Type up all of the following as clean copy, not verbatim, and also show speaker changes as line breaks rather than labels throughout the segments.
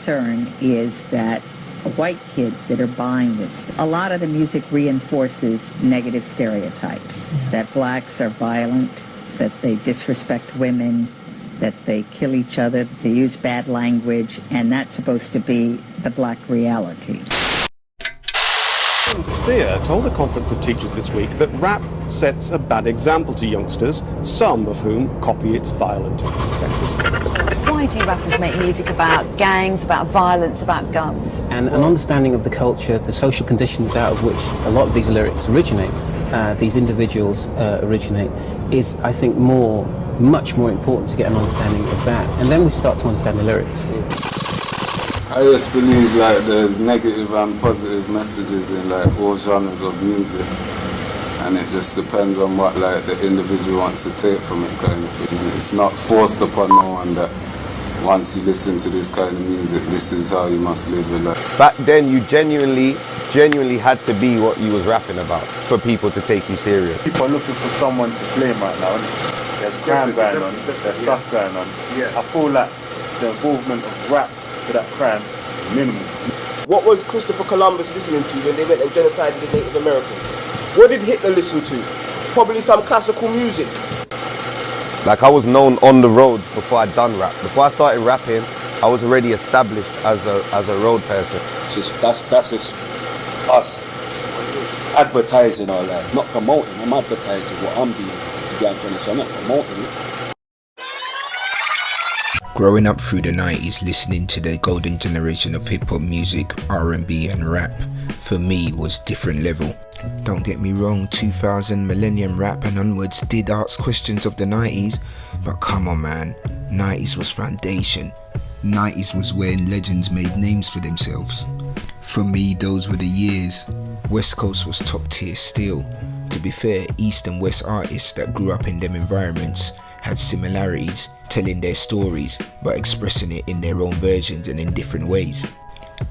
concern is that white kids that are buying this, a lot of the music reinforces negative stereotypes, that blacks are violent, that they disrespect women, that they kill each other, that they use bad language, and that's supposed to be the black reality.
Steer told a conference of teachers this week that rap sets a bad example to youngsters, some of whom copy its violent sexism.
Why do rappers make music about gangs, about violence, about guns?
And an understanding of the culture, the social conditions out of which a lot of these lyrics originate, these individuals originate, is, I think, much more important to get an understanding of that. And then we start to understand the lyrics.
I just believe like there's negative and positive messages in like all genres of music, and it just depends on what like the individual wants to take from it, kind of thing. It's not forced upon no one that once you listen to this kind of music, this is how you must live your life.
Back then you genuinely had to be what you was rapping about for people to take you serious.
People are looking for someone to blame right now. There's crime going on, there's stuff going on. I feel like the involvement of rap to that crime is minimal.
What was Christopher Columbus listening to when they went and genocided the Native Americans? What did Hitler listen to? Probably some classical music.
Like, I was known on the roads before I'd done rap. Before I started rapping, I was already established as a road person.
That's just us advertising our life, not promoting. I'm advertising what I'm doing. So I'm not promoting it.
Growing up through the 90s, listening to the golden generation of hip-hop music, R&B and rap, for me was different level. Don't get me wrong, 2000 millennium rap and onwards did ask questions of the 90s, but come on man, 90s was foundation. 90s was when legends made names for themselves. For me, those were the years. West Coast was top tier still. To be fair, East and West artists that grew up in them environments had similarities, telling their stories but expressing it in their own versions and in different ways.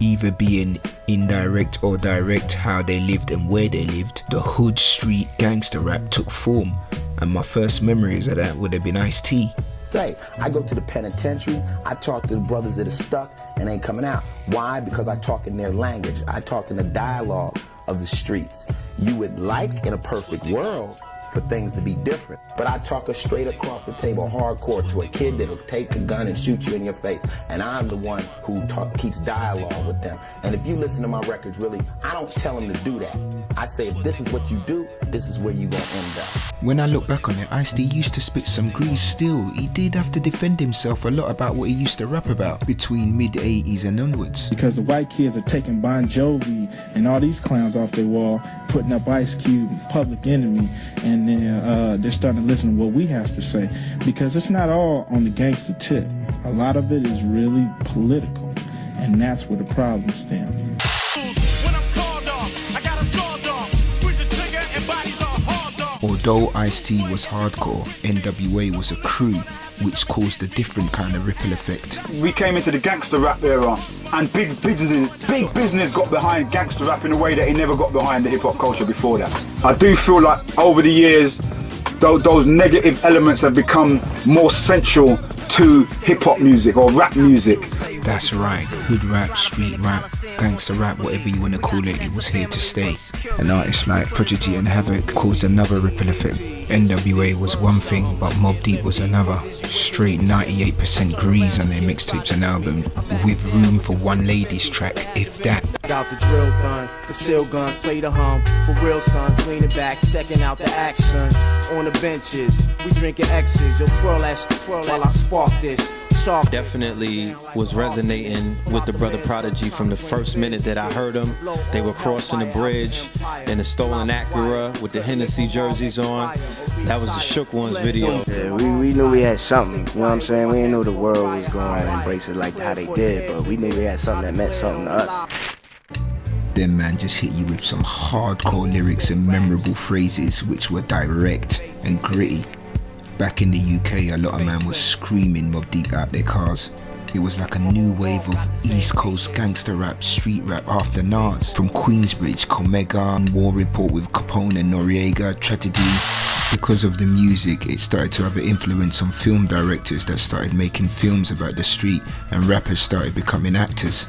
Either being indirect or direct how they lived and where they lived, the hood street gangster rap took form, and my first memories of that would have been Ice-T.
I go to the penitentiaries, I talk to the brothers that are stuck and ain't coming out. Why? Because I talk in their language. I talk in the dialogue of the streets. You would like, in a perfect world, for things to be different. But I talk straight across the table, hardcore, to a kid that'll take a gun and shoot you in your face. And I'm the one who keeps dialogue with them. And if you listen to my records, really, I don't tell them to do that. I say, if this is what you do, this is where you're gonna end up.
When I look back on it, Ice-T used to spit some grease still. He did have to defend himself a lot about what he used to rap about between mid-80s and onwards.
Because the white kids are taking Bon Jovi and all these clowns off their wall, putting up Ice Cube, Public Enemy, and then they're starting to listen to what we have to say. Because it's not all on the gangster tip. A lot of it is really political, and that's where the problem stems. Although Ice-T was hardcore, NWA was a crew, which caused a different kind of ripple effect.
We came into the gangster rap era, and big business got behind gangster rap in a way that it never got behind the hip-hop culture before that. I do feel like over the years, those negative elements have become more central to hip-hop music or rap music.
That's right, hood rap, street rap, gangster rap, whatever you want to call it, it was here to stay. An artist like Prodigy and Havoc caused another ripple effect. NWA was one thing, but Mobb Deep was another. Straight 98% grease on their mixtapes and albums, with room for one ladies track, if that.
Got the drill done, conceal guns, play the hum. For real sons, leaning back, checking out the action. On the benches, we drinking X's. Yo, twirl that while I spark this.
Definitely was resonating with the brother Prodigy from the first minute that I heard him. They were crossing the bridge in a stolen Acura with the Hennessy jerseys on. That was the Shook Ones video.
Yeah, we knew we had something, you know what I'm saying? We didn't know the world was going to embrace it like how they did, but we knew we had something that meant something to us.
Them man just hit you with some hardcore lyrics and memorable phrases which were direct and gritty. Back in the UK, a lot of man was screaming Mobb Deep out their cars. It was like a new wave of East Coast gangster rap, street rap after Nas. From Queensbridge, Comega, War Report with Capone and Noriega, Tragedy. Because of the music, it started to have an influence on film directors that started making films about the street, and rappers started becoming actors.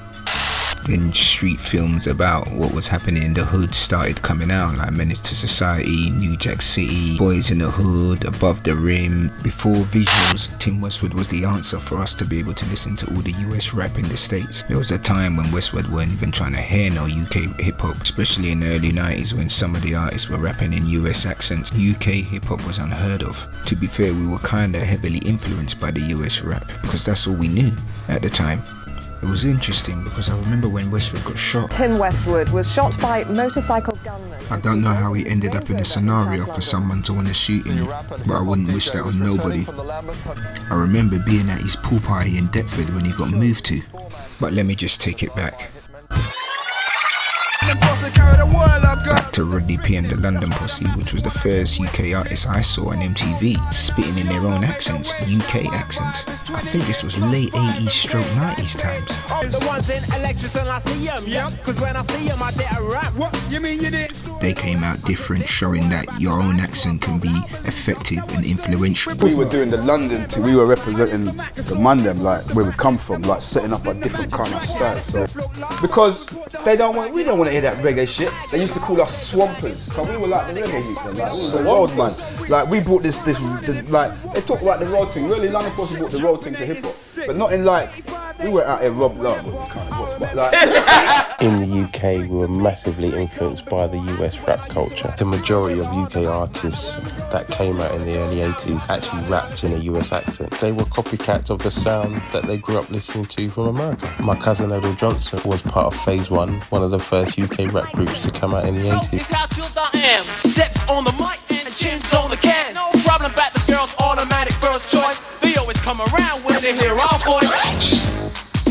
Then street films about what was happening in the hood started coming out, like Menace to Society, New Jack City, Boys in the Hood, Above the Rim. Before visuals, Tim Westwood was the answer for us to be able to listen to all the US rap in the States. There was a time when Westwood weren't even trying to hear no UK hip-hop, especially in the early 90s when some of the artists were rapping in US accents. UK hip-hop was unheard of. To be fair, we were kinda heavily influenced by the US rap, because that's all we knew at the time. It was interesting because I remember when Westwood got shot.
Tim Westwood was shot by motorcycle gunmen.
I don't know how he ended up in a scenario for someone to want to shoot him, but I wouldn't wish that on nobody. I remember being at his pool party in Deptford when he got moved to, but let me just take it back. Back to Rodney P and the London Posse, which was the first UK artist I saw on MTV spitting in their own accents, UK accents. I think this was late 80s stroke 90s times. They came out different, showing that your own accent can be effective and influential.
We were doing the London thing, we were representing the Mandem, like where we come from, like setting up a different kind of style. So, because we don't want to hear that reggae shit. They used to call us swampers, because we were like the reggae youth, like we were the road man. Like we brought this like they talk like the road thing. Really, London Posse brought the road thing to hip hop, but not in like we were out here rob love, kind of was, but like.
In the UK, we were massively influenced by the US rap culture. The majority of UK artists that came out in the early 80s actually rapped in a US accent. They were copycats of the sound that they grew up listening to from America. My cousin Odell Johnson was part of Phase One of the first UK rap groups to come out in the 80s.
It's how chilled I am. Steps on the mic and chins on the can. No problem about the girls, automatic first choice. They always come around when they hear our voice.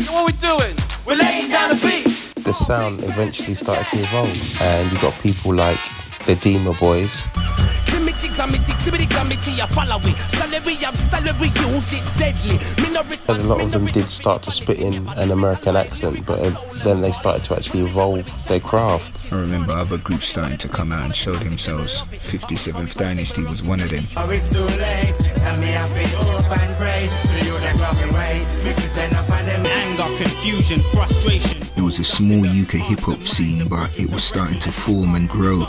So what we doing? We're laying down the beat.
The sound eventually started to evolve, and you got people like the Dema Boys. And a lot of them did start to spit in an American accent, but then they started to actually evolve their craft.
I remember other groups starting to come out and show themselves. 57th Dynasty was one of them.
Anger, confusion, frustration.
It was a small UK hip-hop scene, but it was starting to form and grow.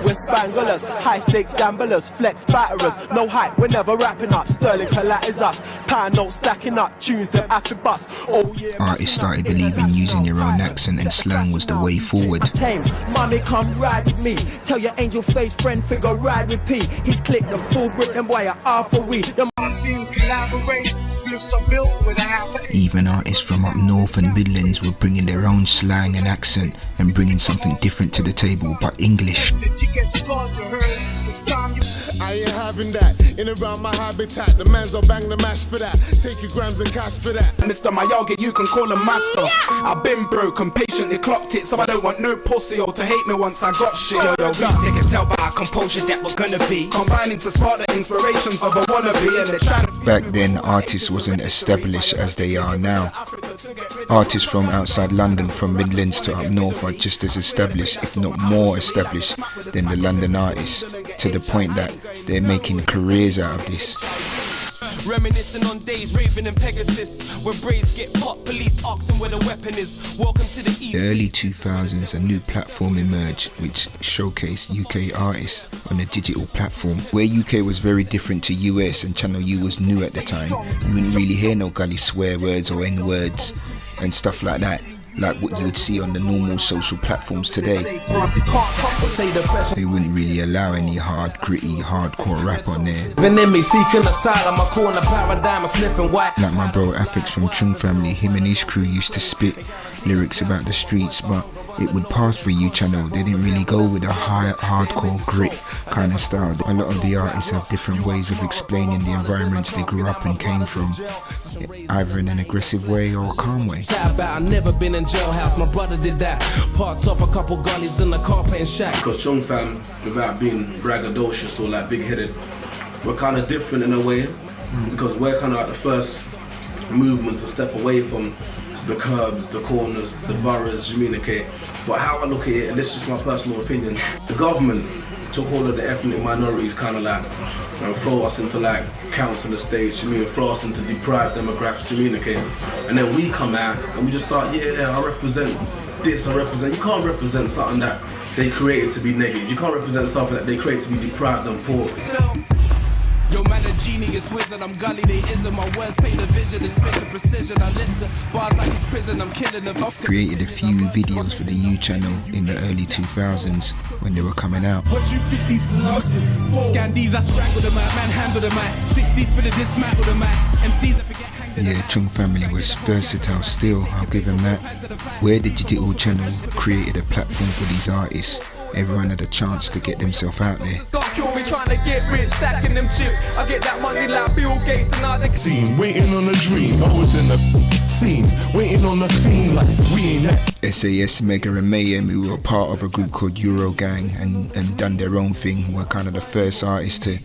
We're spanglers, high stakes gamblers, flex batterers, no hype, we're never wrapping up. Sterling Collat is us, pound notes stacking up, tunes them after bus. Oh yeah.
Artists started believing using your own accent and slang was the way forward.
Mommy, come ride with me. Tell your angel face friend figure ride with P. He's clicked the full brick and wire half a week.
Even artists from up north and Midlands were bringing their own slang and accent and bringing something different to the table, but English.
I ain't having that. In around my habitat, the man's will bang the mash for that. Take your grams and cash for that.
Mr. Mayoga, you can call him master. I've been broke and patiently clocked it, so I don't want no pussy or to hate me once I got shit. Yo, we can tell by our composure that we're gonna be combining to spark the inspirations of a wannabe, and they're trying to.
Back then, artists wasn't established as they are now. Artists from outside London, from Midlands to up north, are just as established, if not more established, than the London artists, to the point that they're making careers out of this.
Reminiscing on days raving in Pegasus, where braids get popped, police asking where the weapon is. Welcome to the East.
The early 2000s, a new platform emerged which showcased UK artists on a digital platform. Where UK was very different to US and Channel U was new at the time, you wouldn't really hear no gully swear words or N-words and stuff like that, like what you would see on the normal social platforms today. They wouldn't really allow any hard, gritty, hardcore rap on there. Like my bro Afix from Chung Family, him and his crew used to spit lyrics about the streets, but it would pass for U Channel. They didn't really go with a hardcore grit kind of style. A lot of the artists have different ways of explaining the environments they grew up and came from, either in an aggressive way or a calm way.
I never been in jailhouse, my brother did that. Parts of a couple gullies in the carpet and shack.
Because Chung Fam, without being braggadocious or like big-headed, we're kind of different in a way, because we're kind of like the first movement to step away from the curbs, the corners, the boroughs, communicate. But how I look at it, and this is just my personal opinion, the government took all of the ethnic minorities kind of like, you know, throw us into like council estates, throw us into deprived demographics, communicate. And then we come out and we just start, yeah, I represent this, I represent. You can't represent something that they created to be negative. You can't represent something that they created to be deprived and poor.
Yo, man, a genius wizard, I'm gully, they isn't. My words paint a vision, it's spit with precision. I listen, bars like it's prison, I'm killing them.
Created a few videos for the U channel in the early 2000s when they were coming out.
What you fit these glasses? Scan these, I strangle the man, handle the man. 60s for the dismantle the man. MCs I forget.
Yeah, Chung Family was versatile still, I'll give him that. Where the digital channel created a platform for these artists, everyone had a chance to get themselves out there.
Kill me trying to get rich, stacking them chips. I get that money like Bill Gates and all the
scene, waiting on a dream. I was in the scene, waiting on the fiend like we ain't that.
SAS, Mega and Mayhem, who were part of a group called Eurogang and done their own thing, were kind of the first artists to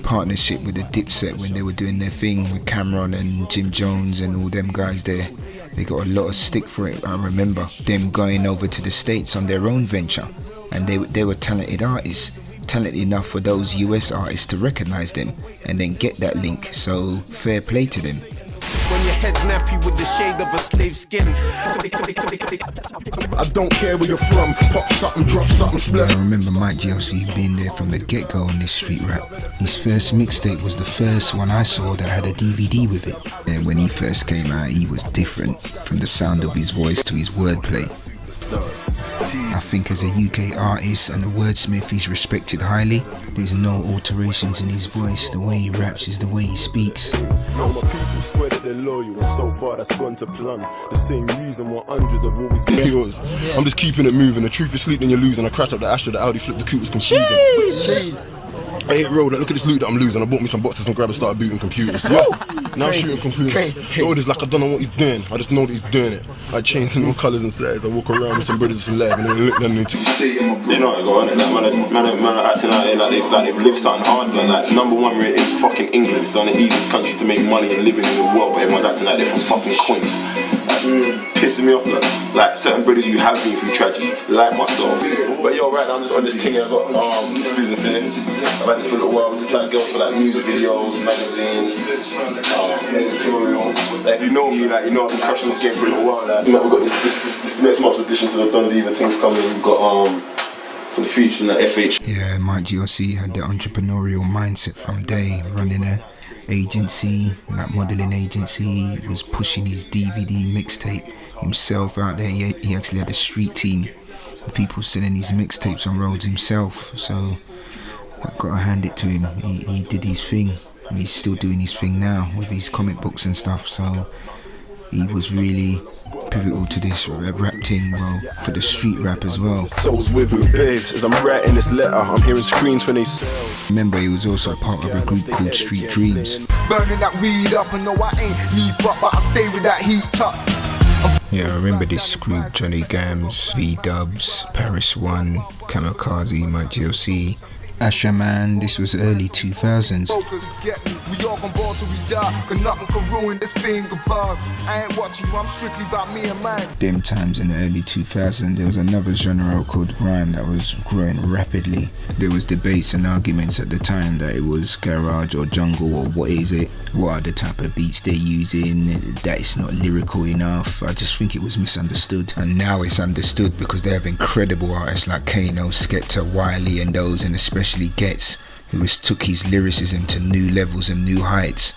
partnership with the Dipset when they were doing their thing with Cameron and Jim Jones and all them guys there. They got a lot of stick for it. I remember them going over to the States on their own venture, and they were talented artists, talented enough for those US artists to recognize them and then get that link, so fair play to them.
When your head's nappy with the shade of a slave skin.
I don't care where you're from, pop something, drop something, split.
I remember Mike GLC being there from the get-go on this street rap. His first mixtape was the first one I saw that had a DVD with it. And when he first came out, he was different, from the sound of his voice to his wordplay. I think as a UK artist and a wordsmith, he's respected highly. There's no alterations in his voice. The way he raps is the way he speaks.
All my people swear that they're loyal, and so far that's gone to plans. The same reason why hundreds have always been.
I'm just keeping it moving. The truth is sleeping, you're losing. I crashed up the Astra, the Audi flipped the coupe was confusing.
Jeez.
I hit road, look at this loot that I'm losing. I bought me some boxes and grabbers, started booting computers. Yeah. Now I'm shooting computers. All this like I don't know what he's doing. I just know that he's doing it. I change some more colours and styles. I walk around with some brothers and lab and then look them into.
You know what I go on, like man are acting like they've lived something hard, man. Like #1 rated in fucking England. It's one of the easiest countries to make money and living in the world, but everyone's acting like they're from fucking Queens. Pissing me off, man. Like certain brothers who have been through tragedy, like myself. But yo, right now I'm just on this thing here. I've got this business here. I've had this for a little while. It's like girls for like music videos, magazines, editorial. Like if you know me, like you know I've been crushing this game for a little while. Like we've got this next month's edition to the Don Diva things coming. We've got some features in the FH.
Yeah, Mike GLC had the entrepreneurial mindset from day, running a agency, like modeling agency. He was pushing his DVD mixtape himself out there. He actually had a street team of people selling his mixtapes on roads himself, so I've got to hand it to him. He did his thing, and he's still doing his thing now with his comic books and stuff, so he was really pivotal to this rap thing, well, for the street rap as well.
Souls with me, babes, as I'm writing this letter, I'm hearing screams when they sell.
Remember, he was also part of a group called Street Dreams.
Burning that weed up, and no, I ain't leave but I stay with that heat up.
Yeah, I remember this group: Johnny Gams, V-Dubs, Paris One, Kamikaze, Mike GLC, Asher Man. This was early 2000s.
We all gon' ball till we die, cause nothing can ruin this thing of ours. I ain't watching you, I'm strictly about me and mine.
Them times in the early 2000s, there was another genre called Grime that was growing rapidly. There was debates and arguments at the time that it was garage or jungle, or what is it? What are the type of beats they're using? That it's not lyrical enough. I just think it was misunderstood. And now it's understood because they have incredible artists like Kano, Skepta, Wiley and those, and especially Getz, who has took his lyricism to new levels and new heights.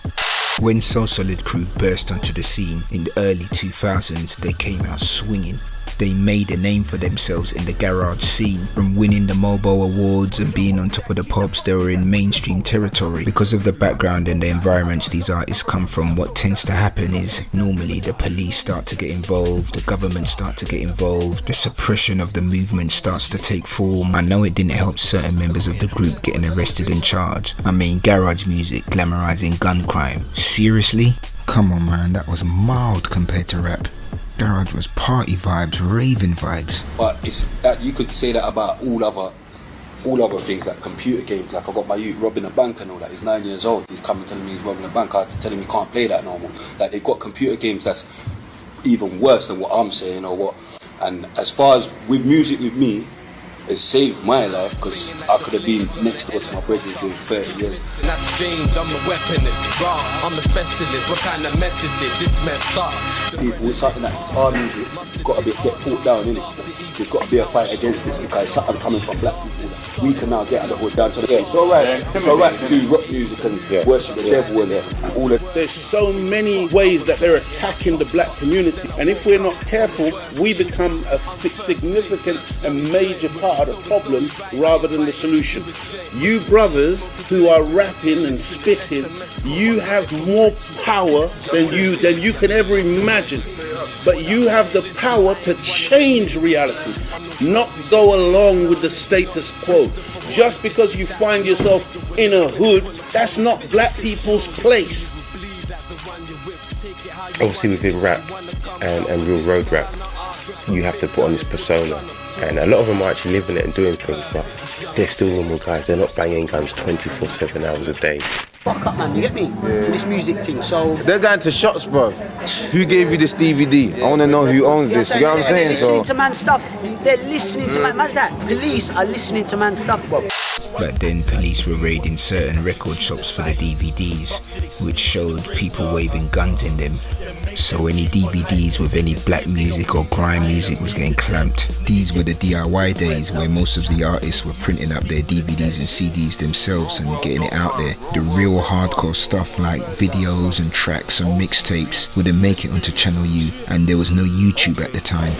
When So Solid Crew burst onto the scene in the early 2000s, they came out swinging. They made a name for themselves in the garage scene. From winning the Mobo Awards and being on top of the pops, they were in mainstream territory. Because of the background and the environments these artists come from, what tends to happen is normally the police start to get involved, the government start to get involved, the suppression of the movement starts to take form. I know it didn't help certain members of the group getting arrested and charged. I mean, garage music glamorizing gun crime. Seriously? Come on man, that was mild compared to rap. Garage was party vibes, raving vibes.
But it's that you could say that about all other all other things like computer games. Like I got my youth robbing a bank and all that. He's 9 years old. He's coming telling me he's robbing a bank. I had to tell him he can't play that no more. Like they've got computer games that's even worse than what I'm saying or what. And as far as with music with me, it saved my life because I could have been next door to my brother doing 30 years.
Not streamed, I'm a weaponist, raw, I'm a specialist. What kind of message is this messed up?
People with something that's our music, got to get fought down, innit? There's got to be a fight against this because it's something coming from black people. We can now get out of the hood down to the It's alright to do rock music and worship the devil and all that.
There's so many ways that they're attacking the black community, and if we're not careful, we become a significant and major part of the problem rather than the solution. You brothers who are rapping and spitting, you have more power than you can ever imagine. But you have the power to change reality, not go along with the status quo. Just because you find yourself in a hood, that's not black people's place.
Obviously within rap and real road rap, you have to put on this persona. And a lot of them are actually living it and doing things, but they're still normal guys. They're not banging guns 24/7 hours a day.
Fuck up, man, you get me? This music thing, so...
They're going to shots, bro. Who gave you this DVD? I want to know who owns this, you get what I'm saying?
They're listening to man's stuff. They're listening to man. Imagine that. Police are listening to man's stuff, bro.
Back then, police were raiding certain record shops for the DVDs, which showed people waving guns in them. So any DVDs with any black music or grime music was getting clamped. These were the DIY days where most of the artists were printing up their DVDs and CDs themselves and getting it out there. The real hardcore stuff like videos and tracks and mixtapes wouldn't make it onto Channel U, and there was no YouTube at the time.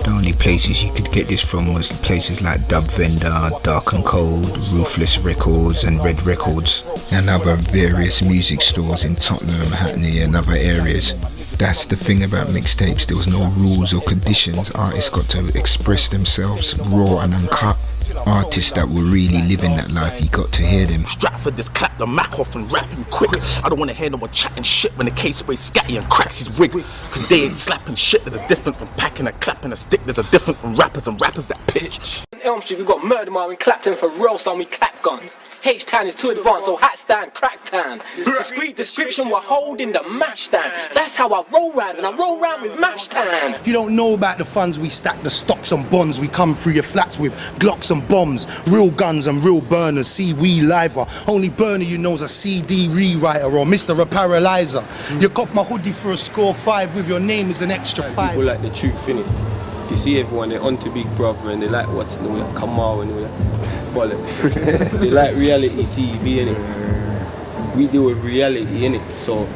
The only places you could get this from was places like Dub Vendor, Dark and Cold, Ruthless Records and Red Records, and other various music stores in Tottenham, Hackney and other areas. That's the thing about mixtapes, there was no rules or conditions. Artists got to express themselves raw and uncut. Artists that were really living that life, you got to hear them.
Stratford just clap the Mac off and rapping quick. I don't want to hear no one chatting shit when the case spray scatty and cracks his wig. Cause they ain't slapping shit. There's a difference from packing and clapping a stick. There's a difference from rappers and rappers that pitch.
In Elm Street we got murder man, we clapped him for real, son, we clap guns. H-Town is too advanced, so hat stand, crack town. Discreet description, we're holding the mash down. That's how I roll round, and I roll round with mash town.
You don't know about the funds we stack, the stocks and bonds we come through your flats with, Glocks and bombs, real guns and real burners. See, we liver. Only burner you know's a CD rewriter or Mr. a Paralyzer. You cop my hoodie for a score 5 with your name is an extra 5.
People like the truth, innit? You see everyone, they're onto Big Brother and they like watching all that Kamal and all that bollocks. They like reality TV, innit? We deal with reality, innit? So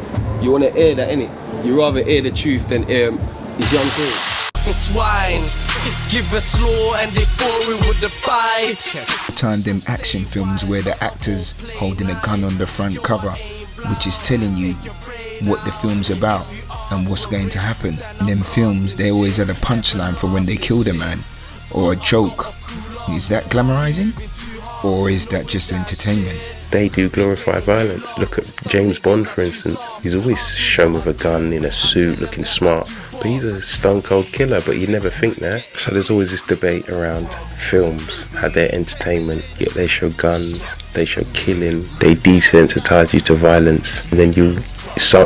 you want to air that, innit? You rather air the truth than air, you see what I'm saying?
Swine, give us law and they forward with the fight.
Turned them action films where the actors holding a gun on the front cover, which is telling you what the film's about and what's going to happen. In them films, they always had a punchline for when they killed a man, or a joke. Is that glamorizing? Or is that just entertainment?
They do glorify violence. Look at James Bond, for instance. He's always shown with a gun in a suit, looking smart. But he's a stone cold killer, but you never think that. So there's always this debate around films, how they're entertainment, yet they show guns, they show killing, they desensitize you to violence. And then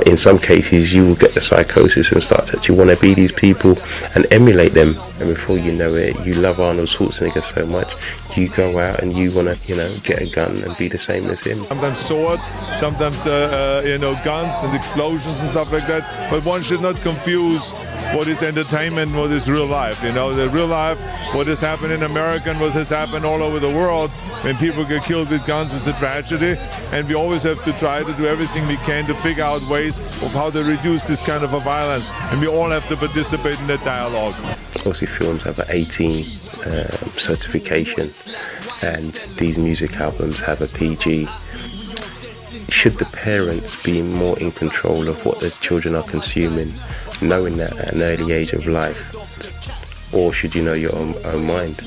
in some cases, you will get the psychosis and start to actually want to be these people and emulate them. And before you know it, you love Arnold Schwarzenegger so much, you go out and you want to, get a gun and be the same as him.
Sometimes swords, sometimes, guns and explosions and stuff like that. But one should not confuse what is entertainment and what is real life. The real life, what has happened in America and what has happened all over the world, when people get killed with guns, is a tragedy. And we always have to try to do everything we can to figure out ways of how to reduce this kind of a violence. And we all have to participate in that dialogue.
Obviously films have an 18 certification, and these music albums have a PG. Should the parents be more in control of what the children are consuming, knowing that at an early age of life? Or should you know your own mind?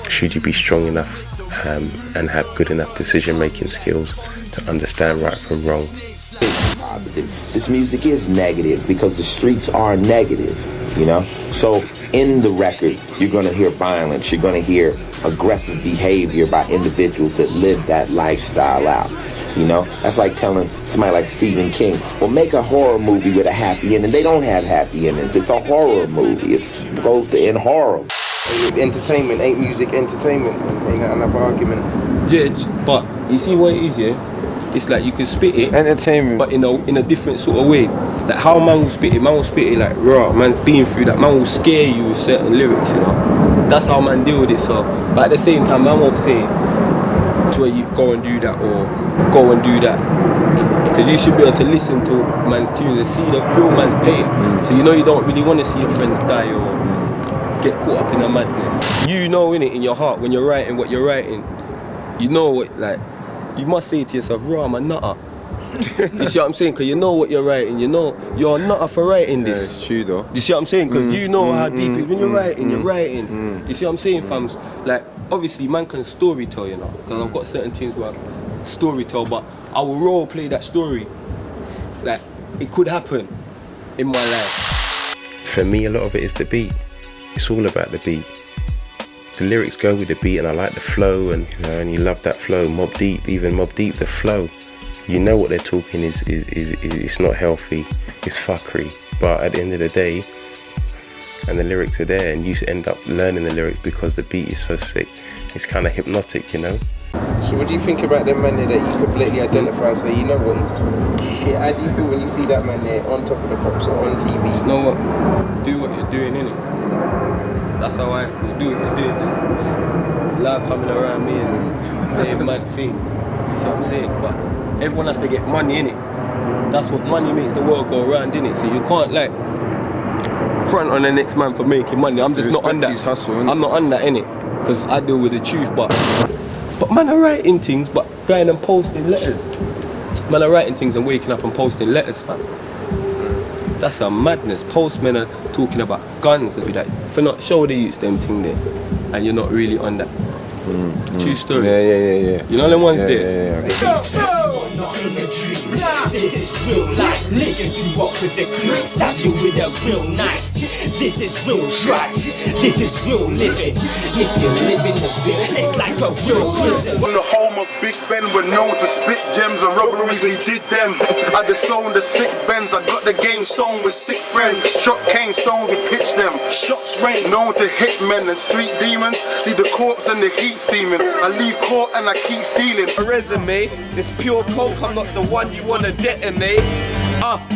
Should you be strong enough and have good enough decision-making skills to understand right from wrong?
This music is negative because the streets are negative, So
in the record, you're gonna hear violence, you're gonna hear aggressive behavior by individuals that live that lifestyle out. You know, that's like telling somebody like Stephen King, well, make a horror movie with a happy ending. They don't have happy endings. It's a horror movie. It's supposed to end horror.
Entertainment ain't music entertainment. Ain't that another argument?
Yeah, but you see what it is, yeah? It's like you can spit it,
entertainment,
but in a different sort of way. Like how man will spit it like raw. Man being through that, man will scare you with certain lyrics, you know. That's how man deal with it. So, but at the same time, man won't say to where you go and do that or go and do that. Because you should be able to listen to man's tunes and see the real man's pain. So you know you don't really want to see your friends die or get caught up in a madness. You know in your heart when you're writing what you're writing. You know what, like, you must say to yourself, raw, I'm a nutter. You see what I'm saying? Because you know what you're writing. You know you're a nutter for writing this.
Yeah, it's true though.
You see what I'm saying? Because you know how deep it is. When you're writing, you're writing. You see what I'm saying, fams? Like, obviously, man can story tell, you know. Because I've got certain things where I story tell, but I will role play that story. Like, it could happen in my life.
For me, a lot of it is the beat. It's all about the beat. The lyrics go with the beat, and I like the flow, and you know, and you love that flow. Mobb Deep, the flow. You know what they're talking is it's not healthy, it's fuckery. But at the end of the day, and the lyrics are there, and you end up learning the lyrics because the beat is so sick. It's kind of hypnotic, you know. So what do you think about them man there that you completely identify and say, you know what, he's talking shit? How do you feel when you see that man there on top of the pops or on TV?
You know what? Do what you're doing, innit? That's how I feel. Do what you're doing. Just love coming around me and saying mad things. You see what I'm saying? But everyone has to get money, innit? That's what money makes the world go around, innit? So you can't like front on the next man for making money. I'm just not on that.
Hustle,
I'm not on that, innit? Because I deal with the truth, but man are writing things, but going and posting letters. Man are writing things and waking up and posting letters, fam. That's a madness. Postmen are talking about guns and that. For not show the youths them thing there, and you're not really on that. True stories.
Yeah.
You know them ones there?
This is real life. Niggas you walk with the crew, stab you with a real knife. This is real drive. This is real living. If you live in the bit, it's like a real prison.
On the home of Big Ben, we're known to spit gems and robberies. We did them. I disowned the sick Benz. I got the game sewn with sick friends. Shot cane stones, we pitch them. Shots rain. Known to hit men and street demons. Leave the corpse and the heat steaming. I leave court and I keep stealing.
A resume, it's pure coke. I'm not the one you wanna detonate.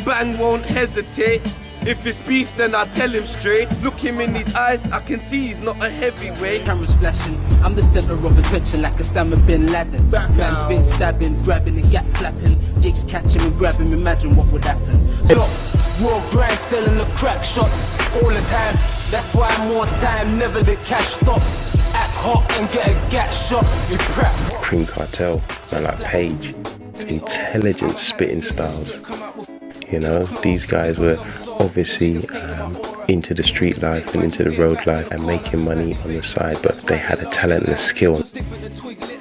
Bang won't hesitate. If it's beef, then I tell him straight. Look him in his eyes, I can see he's not a heavyweight.
Cameras flashing, I'm the center of attention like Osama bin Laden. Man's been stabbing, grabbing and gap clapping. Jigs catching and grabbing, imagine what would happen. Shots, raw grind, selling the crack shots all the time. That's why more time, never the cash stops. Act hot and get a gat shot, we prep.
Cream Cartel, man like Page, intelligent spitting styles. You know, these guys were obviously into the street life and into the road life and making money on the side, but they had a talent and a skill.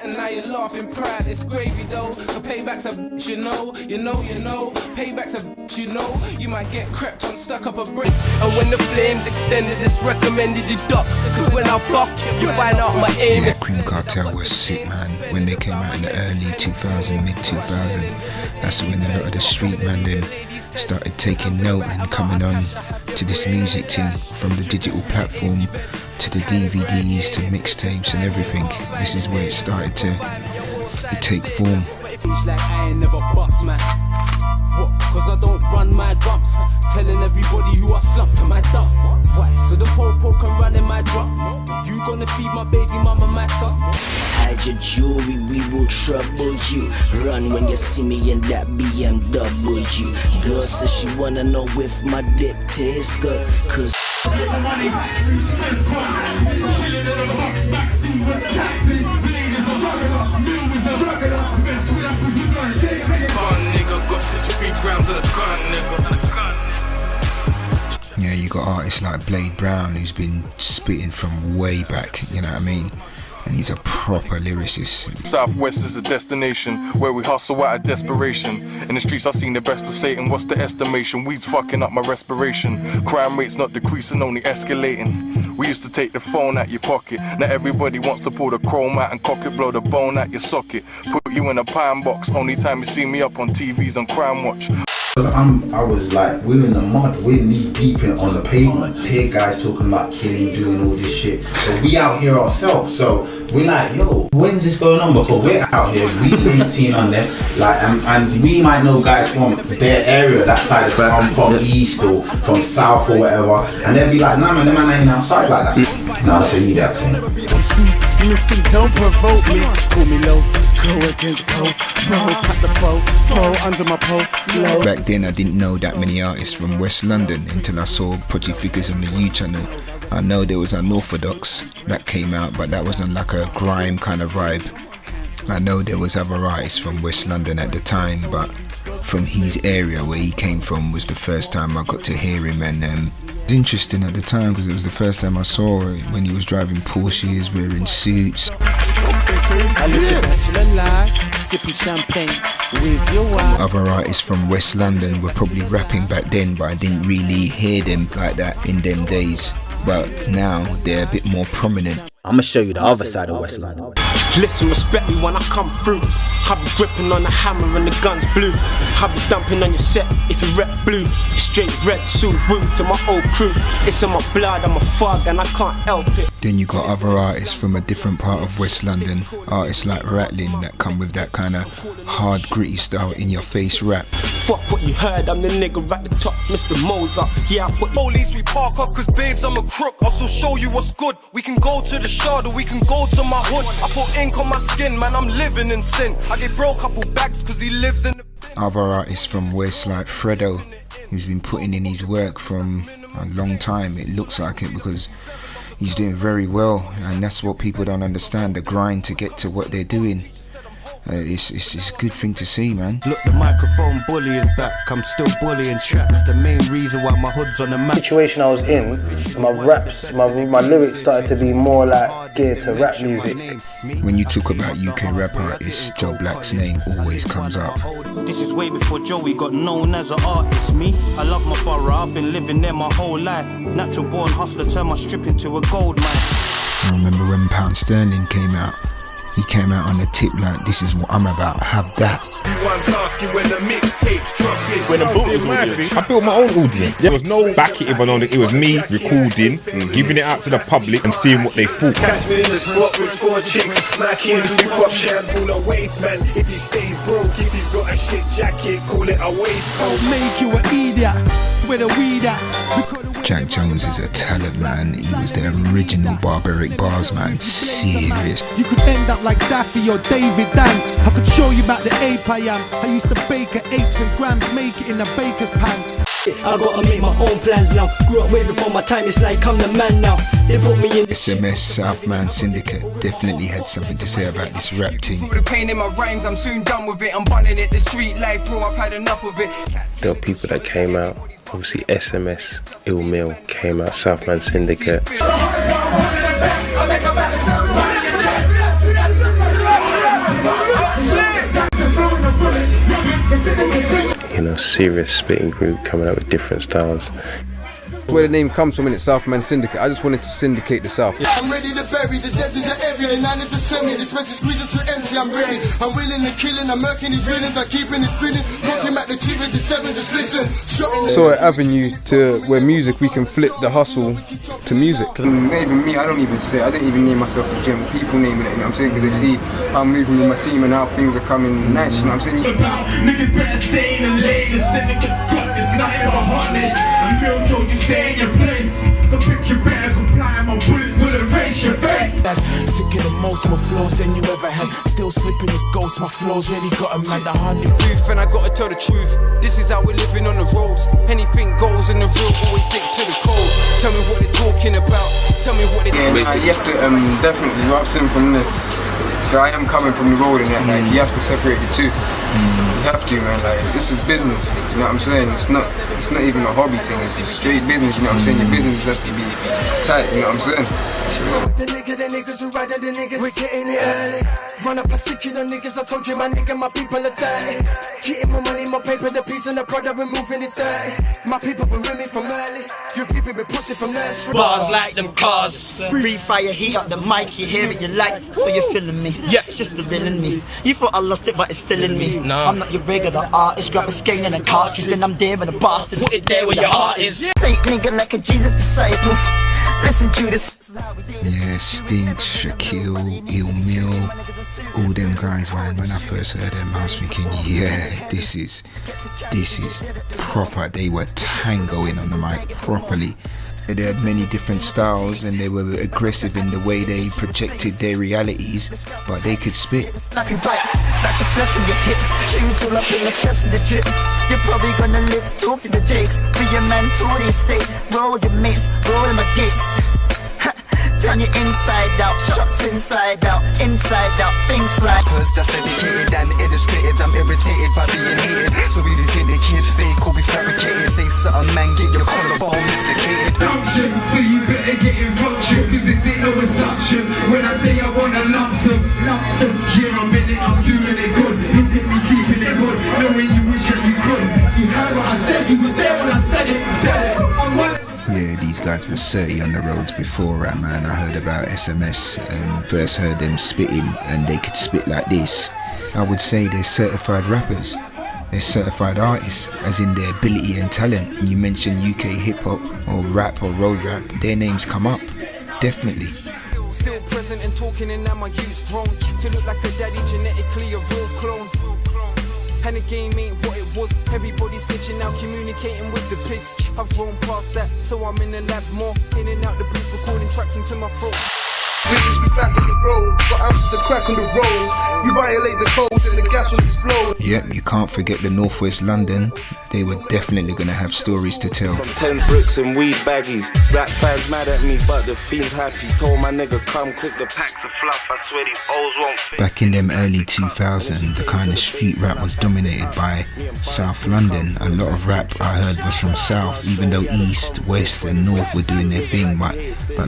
And now you're laughing pride, it's gravy though. The payback's a bitch, you know. Payback's a bitch, you know. You might get crept on, stuck up a brick. And when the flames extended, it's recommended you duck. Cause when I block, you find out my aim is.
Cream Cartel was sick, man. When they came out in the early 2000, mid 2000, that's when a lot of the street man them started taking note and coming on to this music thing, from the digital platform to the DVDs to mixtapes and everything. This is where it started to take form.
Like I ain't never bust, man. What? Cause I don't run my gums. Telling everybody who I slumped to my dump. Why? So the po-po can run in my drum. You gonna feed my baby mama, my son?
Hide your jewelry, we will trouble you. Run when you see me in that BMW. Girl says she wanna know if my dick tastes good. Cause
yeah, you got artists like Blade Brown who's been spitting from way back, you know what I mean? and he's a proper lyricist.
Southwest is a destination where we hustle out of desperation. In the streets I seen the best of Satan, what's the estimation? Weed's fucking up my respiration. Crime rates not decreasing, only escalating. We used to take the phone out your pocket. Now everybody wants to pull the chrome out and cock it, blow the bone out your socket. Put you in a pine box, only time you see me up on TVs on Crime Watch.
I was like, we're in the mud, we're knee deep in on the pavement. Hear guys talking about killing, doing all this shit. So we out here ourselves. So we're like, yo, when's this going on? Because we're out here, we ain't seen on them. Like, and we might know guys from their area, that side of town, from east or from south or whatever. And they'll be like, nah man, them man ain't outside like that. Nah, that's a you that thing.
Excuse, listen, don't provoke me. Call me low, go against pole. Pack the foe under my pole. Low.
Back then I didn't know that many artists from West London until I saw Project Figures on the U channel. I know there was Unorthodox that came out, but that wasn't like a grime kind of vibe. I know there was other artists from West London at the time, but from his area where he came from was the first time I got to hear him, and it was interesting at the time because it was the first time I saw it when he was driving Porsches, wearing suits.
I live a bachelor life, sipping champagne with your wife.
Other artists from West London were probably rapping back then, but I didn't really hear them like that in them days. But now they're a bit more prominent.
I'ma show you the other side of West London.
Listen, respect me when I come through. I be gripping on the hammer and the gun's blue. I be dumping on your set if you rep blue. Straight red Subaru to my old crew. It's in my blood, I'm a fog and I can't help it.
Then you got other artists from a different part of West London. Artists like Ratlin that come with that kind of hard, gritty style, in your face rap.
Fuck what you heard, I'm the nigga at the top, Mr. Mozart. Yeah, I put
police, we park up cause babes, I'm a crook. I'll still show you what's good. We can go to the shard or we can go to my hood. I put ink on my skin, man, I'm living in sin. I get broke couple bags cause he lives in the...
Other artists from West like Fredo, who's been putting in his work from a long time. It looks like it because he's doing very well, and that's what people don't understand, the grind to get to what they're doing. It's a good thing to see, man.
Look, the microphone bully is back. I'm still bullying tracks. The main reason why my hood's on the map.
The situation I was in, my raps, my lyrics started to be more like geared to rap music.
When you talk about UK rap artists, Joe Black's name always comes up.
This is way before Joey got known as an artist. Me, I love my borough. I've been living there my whole life. Natural born hustler, turn my strip into a gold mine.
I remember when Pound Sterling came out. He came out on the tip like, this is what I'm about, have that.
Everyone's asking when the mixtapes dropping.
When I built my audience, I built my own audience. There was no back it on it. It was me recording and giving it out to the public and seeing what they thought.
Catch me in the spot with 4 chicks, Mackie in the soup up shampoo, a waste man. If he stays broke, if he's got a shit jacket, call it a waistcoat.
Make you an idiot with a weed at.
Jack Jones is a talent, man. He was the original barbaric bars, man. Serious.
You could end up like Daffy or David Dan. I could show you about the ape I am. I used to bake at 8s and grams, make it in a baker's pan.
I gotta make my own plans now. Grew up way before my time, it's like I'm the man now. They put me in.
SMS Southman Syndicate definitely had something to say about this rap team.
Through the pain in my rhymes, I'm soon done with it. I'm bunning it, the street life, bro, I've had enough of it.
There were people that came out, obviously SMS, Ill Mill came out, Southman Syndicate. You know, serious spitting group coming out with different styles.
Where the name comes from, in it, Southman Syndicate. I just wanted to syndicate the South.
I'm ready to bury the dead in the area, and I need to send me this message squeeze it to empty. I'm ready. I'm willing to kill and I'm murking these villains. I'm keeping it spinning. Talking about the chief of the 7, just listen.
So an avenue to where music, we can flip the hustle to music.
Because even me, I don't even say, I don't even name myself the gym. People naming it, you know what I'm saying? Because they see how I'm moving with my team and how things are coming nice, you know what I'm saying?
Niggas better stay in the lane. The syndicate's got this night of hotness. I'm real told you stay in your place. So pick your better comply. My bullets will erase your face.
That's sicker than most more flows than you ever had. Still slipping the ghost, my flows really got a man. The hardly
proof, and I gotta tell the truth. This is how we're living on the roads. Anything goes in the real, always stick to the code. Tell me what they're talking about. Tell me what they're
you have to definitely rap from this. I am coming from the road and that, like, you have to separate the two. You have to, man, like, this is business, you know what I'm saying? It's not even a hobby thing, it's just straight business, you know what I'm saying? Your business has to be tight, you know what I'm saying?
The niggas who ride the niggas, we're getting it early. Run up a stick in the niggas, I told you my nigga, my people are dirty. Getting more money, more paper, the piece and the product, we're moving it dirty. My people been with me from early, you people been pushing from nursery.
Bars like them cars, free fire, heat up the mic, you hear it, you like, so you're feeling me. Yeah, it's just the villain me. You thought I lost it, but it's still in me. No, I'm not your regular artist, grab a skein and a cartridge, then I'm there with a bastard. Put it there where your heart is. Fake nigga like a Jesus disciple. Listen to this.
Yeah, Stinks, Shaquille, Il Mil, all them guys, man. When I first heard them, I was thinking, yeah, this is proper. They were tangoing on the mic properly. They had many different styles and they were aggressive in the way they projected their realities, but they could spit.
Snappy bites, that's your flesh on your hip. Shoes all up in the chest of the drip. You're probably gonna live, talk to the jakes. Be a man, tour the estates. Roll with your mates, roll in my gates. Turn you inside out, shots inside out, things fly.
Purse that's dedicated and illustrated. I'm irritated by being hated. So if you think the kid's fake or we fabricated, say something, man, get your collarbone dislocated. Function, so you better get in function, cause this ain't no assumption. When I say I want a lump sum, yeah, I'm in it, I'm doing it good. Look at me keeping it good, knowing you wish that you could. You heard what I said, you was there when I said it,
Yeah, these guys were 30 on the roads before rap, man. I heard about SMS and first heard them spitting and they could spit like this. I would say they're certified rappers. They're certified artists, as in their ability and talent. You mention UK hip-hop or rap or road rap, their names come up, definitely.
Still present and talking and now my youth's grown to look like a daddy, genetically a real clone. And the game ain't what it was. Everybody snitching out, communicating with the pigs. I've grown past that, so I'm in the lab more. In and out the booth, recording tracks into my throat.
Niggas be back on the road, got ounces of crack on the road. You violate the codes and the gas will explode.
Yep, you can't forget the Northwest London. They were definitely gonna have stories to tell.
From 10 bricks and weed baggies. Rap fans mad at me, but the fiend's happy. Told my nigga come quick, the packs of fluff. I swear these O's won't fit.
Back in them early 2000s, the kind of street rap was dominated by South London. A lot of rap I heard was from South, even though East, West and North were doing their thing, but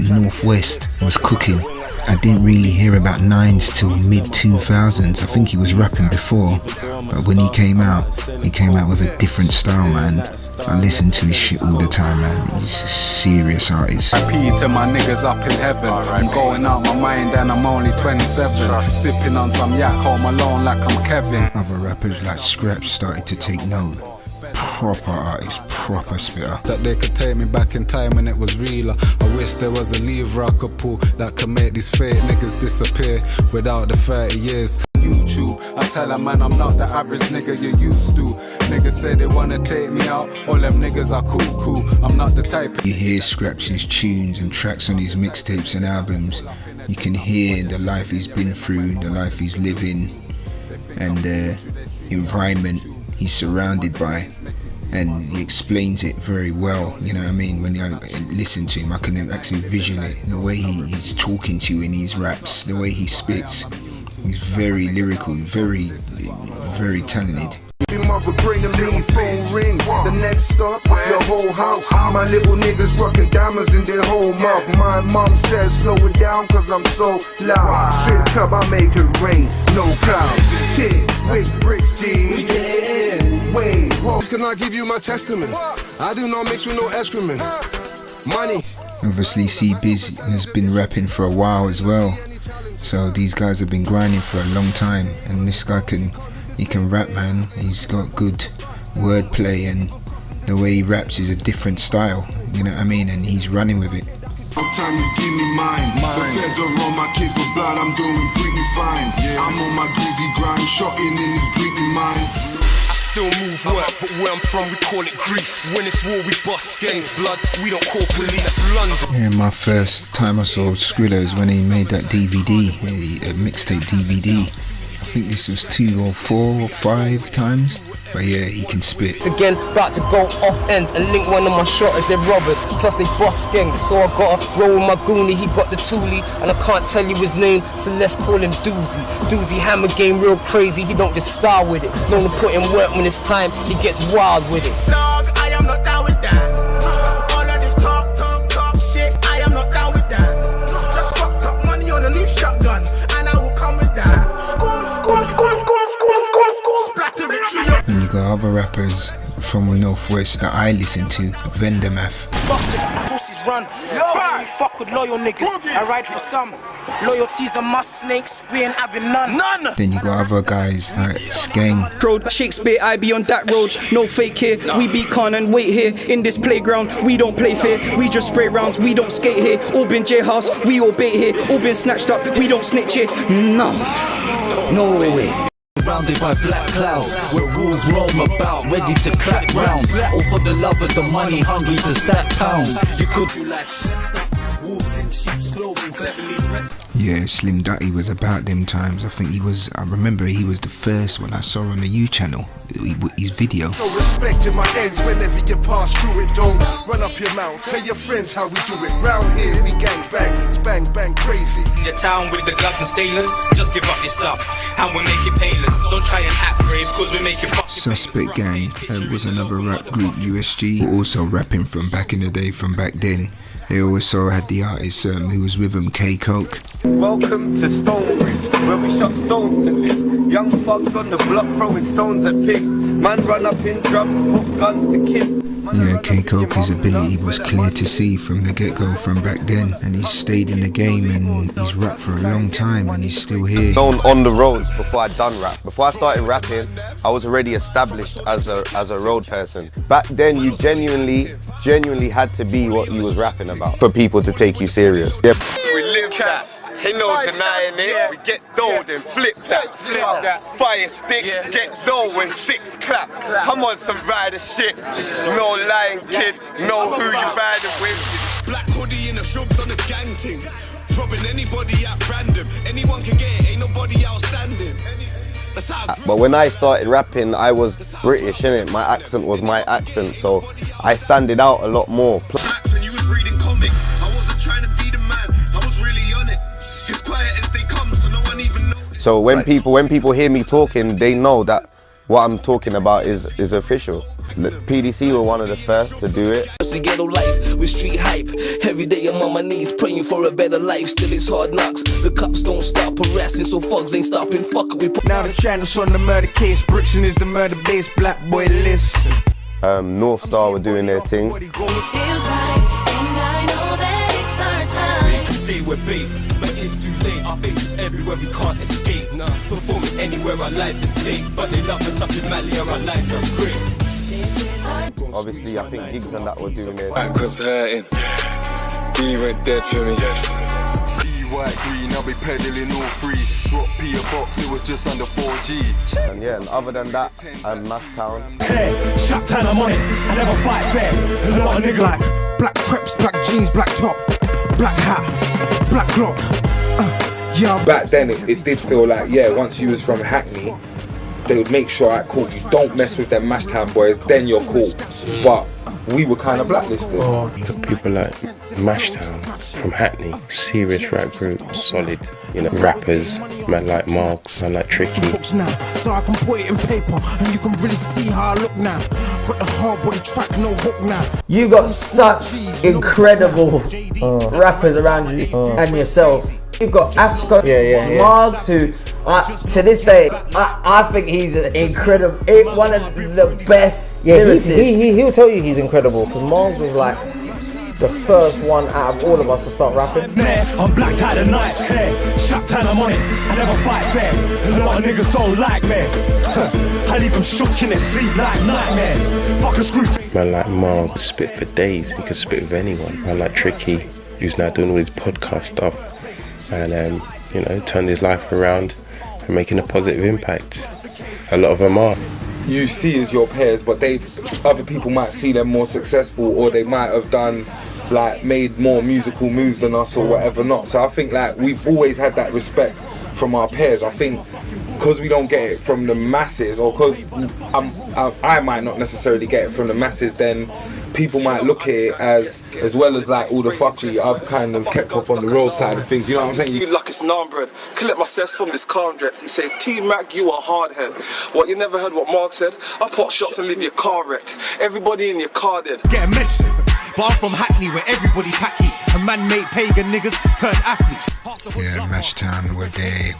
Northwest was cooking. I didn't really hear about Nines till mid-2000s. I think he was rapping before, but when he came out with a different style, man. I listen to his shit all the time, man. He's a serious artist.
RIP to my niggas up in heaven. I'm going out my mind and I'm only 27. Sipping on some yak, home alone like I'm Kevin.
Other rappers like Scraps started to take note. Proper artist, proper spitter.
That they could take me back in time when it was realer. I wish there was a lever I could pull that could make these fake niggas disappear without the 30 years. YouTube, I tell a man I'm not the average nigga you used to. Niggas say they wanna take me out, all them niggas are cool. I'm not the type.
You hear Scraps' tunes and tracks on his mixtapes and albums. You can hear the life he's been through, the life he's living, and the environment he's surrounded by, and he explains it very well, you know what I mean? When I listen to him, I can actually visualize it. The way he's talking to you in his raps, the way he spits, he's very lyrical, very talented.
Mother bring them little phone ring. The next stop, your whole house. My little niggas rocking diamonds in their whole mouth. My mom says slow it down cause I'm so loud. Strip club, I make it rain, no clouds. Tips with bricks, G. Wait, can I give you my testament? I do not mix with no excrement. Money.
Obviously C-Biz has been rapping for a while as well. So these guys have been grinding for a long time, and this guy can rap, man. He's got good wordplay, and the way he raps is a different style, you know what I mean? And he's running with it.
Time you give me mine. The feds are on my kids for blood, I'm doing pretty fine. I'm on my greasy grind, shotting in this greedy mind.
Still move work, but where I'm from we call it grease. When it's war we bust gangs, blood, we don't call police. That's London.
Yeah, my first time I saw Skrilla is when he made that DVD, a mixtape DVD. I think this was 2 or 4 or 5 times. But yeah, he can spit.
Again, about to go off ends and link one of my shotters, they're robbers. Plus they bust gangs, so I gotta roll with my goonie. He got the toolie, and I can't tell you his name, so let's call him Doozy. Doozy hammer game real crazy, he don't just start with it. Known to put in work when it's time, he gets wild with it.
Dog, I am not down with that. All of this talk shit, I am not down with that.
other rappers from Northwest that I listen to, Vendemath.
Pussies run. We fuck with loyal niggas. I ride for some. Loyalties are my snakes. We ain't having none.
Then you got other guys like Skeng.
Road, Shakespeare, I be on that road. No fake here. We be con and wait here. In this playground, we don't play fair. We just spray rounds, we don't skate here. All been jailhouse, we all bait here. All been snatched up, we don't snitch here. No way.
Surrounded by black clouds, where wolves roam about, ready to clap rounds. All for the love of the money, hungry to stack pounds. You could do like wolves in sheep's clothing, cleverly dressed.
Yeah, Slim Dutty was about them times. I remember he was the first one I saw on the U channel, his video.
So respecting my ends whenever you pass through it. Don't run up your mouth, tell your friends how we do it. Round here we gang bang, it's bang bang crazy.
In the town with the gloves and stainless, just give up your stuff and we'll make it painless. Don't try and act brave, cause we make it
Suspect Gang was another rap group, USG, also rapping from back in the day, from back then. They also had the artist who was with them, K-Coke.
Welcome to Stonebridge, where we shot stones to live. Young thugs on the block throwing stones at pigs. Man run up in drums, put guns to kids.
Yeah, K-Coke, his ability was clear to see from the get-go from back then, and he's stayed in the game and he's rapped for a long time and he's still here.
On the roads before I'd done rap. Before I started rapping, I was already established as a road person. Back then, you genuinely had to be what you was rapping about for people to take you serious. Yep.
We live that, ain't no denying it. We get dough and flip that. Fire sticks, get dough when sticks clap. I'm on some rider shit, no lying kid, know who you riding with.
Black hoodie in the shrubs on the gang ting. Dropping anybody at random. Anyone can get it, ain't nobody outstanding.
But when I started rapping, I was British, innit? My accent was my accent, so I standed out a lot more.
When you was reading comics, I wasn't trying to be the man, I was really on it. As quiet as they come, so no one even knows.
So when people hear me talking, they know that what I'm talking about is official. The PDC were one of the first to do it.
It's the ghetto life with street hype. Every day I'm on my knees praying for a better life. Still it's hard knocks. The cops don't stop harassing, so thugs ain't stopping. Fuck it, we
now the channel's on the murder case. Brixton is the murder base. Black boy listen.
Northstar were doing their thing.
Say we're bait, but it's too late. Our faces everywhere, we can't escape. Performing anywhere, our life is safe. But they love us up in Mali, our life are great.
Obviously, I think Gigs and that were doing it.
Back was hurting, he went dead for me.
White green, I'll be peddling all free. Drop P a box, it was just under 4G.
And yeah, and other than that, Mathtown.
Hey, shut down, I'm on it. I never fight fair. A lot of niggas. Black crepes, black jeans, black top, black hat, black clock.
Back then it did feel like, yeah, once you was from Hackney, they would make sure, alright, cool, you don't mess with them Mashtown boys, then you're cool. But we were kind of blacklisted.
People like Mashtown from Hackney, serious rap group, solid, you know, rappers, man like Marks, man like Tricky.
So I can put it in paper and you can really see how I look now. Got the hard body track, no hook now.
You got such incredible rappers around you and yourself. You've got Asco, Margs, who to this day I think he's an incredible, one of the best lyricists.
He'll tell you he's incredible, because Margs was like the first one out of all of us to start rapping.
I'm black tie the nights clear. Shut down, I'm on it. I never fight fair. A lot of niggas don't like me. I leave them shook in their sleep like nightmares. Fuck a screw.
Man like Margs spit for days, he could spit with anyone. Man like Tricky, who's now doing all his podcast stuff. And you know, turned his life around and making a positive impact. A lot of them are.
You see as your peers, but other people might see them more successful, or they might have made more musical moves than us or whatever not. So I think like we've always had that respect from our peers. I think because we don't get it from the masses, or because I might not necessarily get it from the masses, then people might look at it as well as like all the fuckery I've kind of kept up on the road side of things, you know what I'm saying?
You lucky snarmbread, collect my cess from this Condret. He said, T-Mac, you are hard head. What, you never heard what Mark said? I pop shots and leave your car wrecked. Everybody in your car dead.
Get mentioned.
But I'm from Hackney where everybody pack heat. And man-made pagan niggas turn athletes.
Yeah, Matchtown were there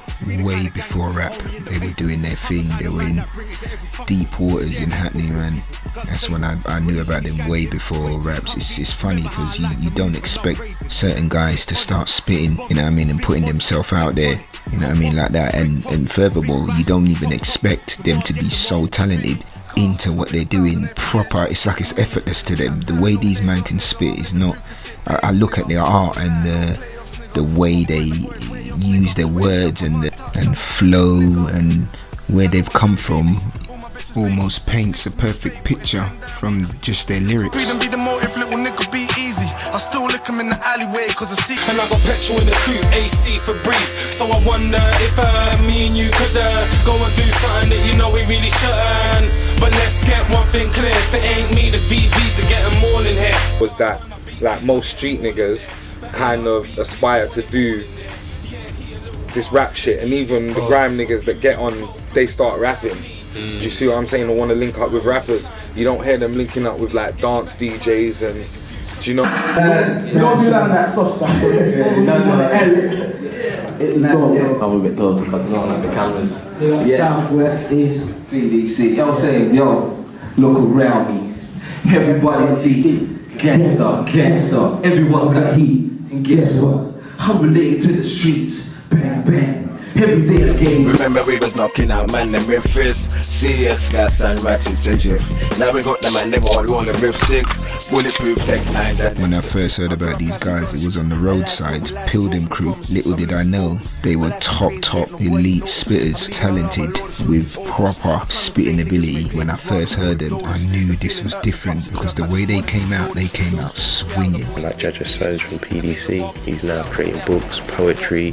way before rap. They were doing their thing. They were in deep waters in Hackney, man. That's when I knew about them way before raps. It's funny because you don't expect certain guys to start spitting, you know what I mean, and putting themselves out there, you know what I mean, like that. And furthermore, you don't even expect them to be so talented into what they're doing proper. It's like it's effortless to them. The way these men can spit is not. I look at their art and the way they use their words and flow and where they've come from almost paints a perfect picture from just their lyrics.
Freedom be the motive, little nigga be easy. I still lick him in the alleyway cause I see.
And I got petrol in the coupe, AC for breeze. So I wonder if me and you could go and do something that you know we really shouldn't. But let's get one thing clear, if it ain't me, the VVs are getting more in here.
Was that like most street niggas kind of aspire to do this rap shit, and even the grime niggas that get on, they start rapping. Do you see what I'm saying? They want to link up with rappers. You don't hear them linking up with like dance DJs and, do you know?
We don't do that on that soft stuff.
I'm a bit close because I don't like the cameras.
Southwest, East,
BDC. Yo, saying, yo, look around me. Everybody's deep. Gangsta. Everyone's got heat. And guess what? I'm related to the streets. Bang, bang. Every day again.
Remember we was knocking out man them with fists. CS gas and ratchets and jiff. Now we got them and them all rolling with sticks. Bulletproof tech nines.
When I first heard about these guys, it was on the roadside. Pilgrim crew. Little did I know they were top elite spitters, talented with proper spitting ability. When I first heard them, I knew this was different because the way they came out swinging.
Like Judge says from PDC, he's now creating books, poetry,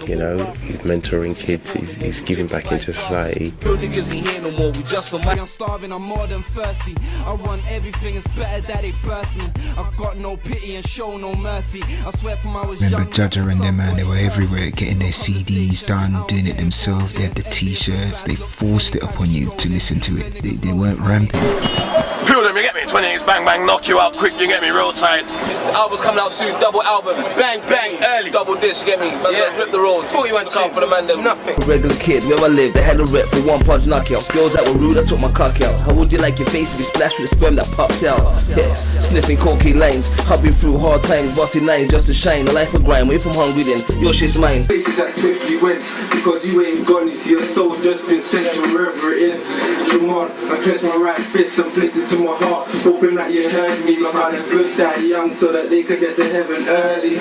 you know, he's mentoring kids, he's giving back into society.
I'm starving, I'm more than thirsty. I want everything, it's better that they burst me. I've got no pity and show no mercy. I swear from I was young.
Remember Judger and them, man, they were everywhere, getting their CDs done, doing it themselves. They had the t-shirts, they forced it upon you to listen to it. They weren't ramping.
Pure them, you get me? 20x, bang bang, knock you out quick, you get me? Roadside.
The album's coming out soon, double album. Bang bang, early. Double disc, you get me? Yeah. Rip the roads. 41 tunes for the man, them. Nothing.
Regular kid, where I live, they had a rep for one punch knockout. Girls that were rude, I took my cock out. How would you like your face to be splashed with the sperm that pops out? Yeah, sniffing cocaine lanes, hopping through hard times, busting nines just to shine. A life of grime, if I'm hungry then, your shit's mine.
Places that swiftly went, because you ain't gone, you see your soul's just been sent to wherever it is. Come on, I clench my right fist, some places to my heart, hoping that you heard me, but I'm good that young so that they could get to heaven early.